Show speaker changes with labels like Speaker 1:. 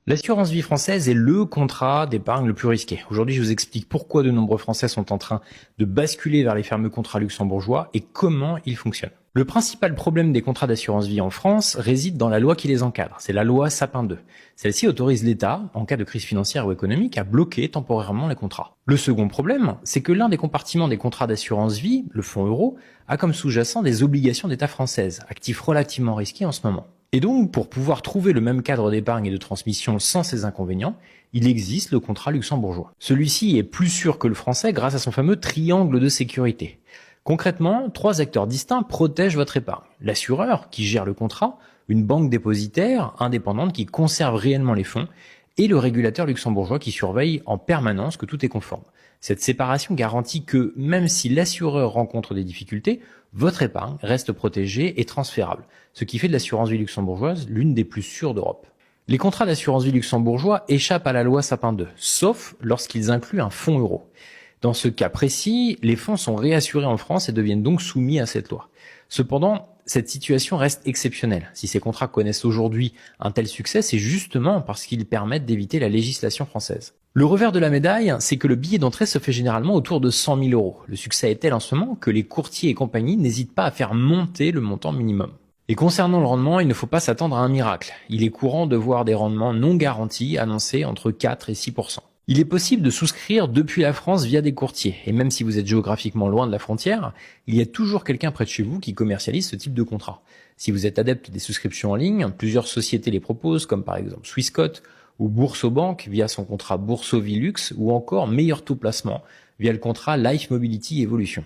Speaker 1: L'assurance vie française est le contrat d'épargne le plus risqué. Aujourd'hui, je vous explique pourquoi de nombreux Français sont en train de basculer vers les fameux contrats luxembourgeois et comment ils fonctionnent. Le principal problème des contrats d'assurance vie en France réside dans la loi qui les encadre. C'est la loi Sapin 2. Celle-ci autorise l'État, en cas de crise financière ou économique, à bloquer temporairement les contrats. Le second problème, c'est que l'un des compartiments des contrats d'assurance vie, le fonds euro, a comme sous-jacent des obligations d'État françaises, actifs relativement risqués en ce moment. Et donc, pour pouvoir trouver le même cadre d'épargne et de transmission sans ces inconvénients, il existe le contrat luxembourgeois. Celui-ci est plus sûr que le français grâce à son fameux triangle de sécurité. Concrètement, 3 acteurs distincts protègent votre épargne. L'assureur, qui gère le contrat, une banque dépositaire indépendante qui conserve réellement les fonds, et le régulateur luxembourgeois qui surveille en permanence que tout est conforme. Cette séparation garantit que, même si l'assureur rencontre des difficultés, votre épargne reste protégée et transférable, ce qui fait de l'assurance vie luxembourgeoise l'une des plus sûres d'Europe. Les contrats d'assurance vie luxembourgeois échappent à la loi Sapin 2, sauf lorsqu'ils incluent un fonds euro. Dans ce cas précis, les fonds sont réassurés en France et deviennent donc soumis à cette loi. Cependant, cette situation reste exceptionnelle. Si ces contrats connaissent aujourd'hui un tel succès, c'est justement parce qu'ils permettent d'éviter la législation française. Le revers de la médaille, c'est que le billet d'entrée se fait généralement autour de 100 000 euros. Le succès est tel en ce moment que les courtiers et compagnies n'hésitent pas à faire monter le montant minimum. Et concernant le rendement, il ne faut pas s'attendre à un miracle. Il est courant de voir des rendements non garantis annoncés entre 4 et 6%. Il est possible de souscrire depuis la France via des courtiers. Et même si vous êtes géographiquement loin de la frontière, il y a toujours quelqu'un près de chez vous qui commercialise ce type de contrat. Si vous êtes adepte des souscriptions en ligne, plusieurs sociétés les proposent, comme par exemple Swissquote ou Boursorama via son contrat Bourso Vie Luxe ou encore Meilleur Taux Placement via le contrat Life Mobility Evolution.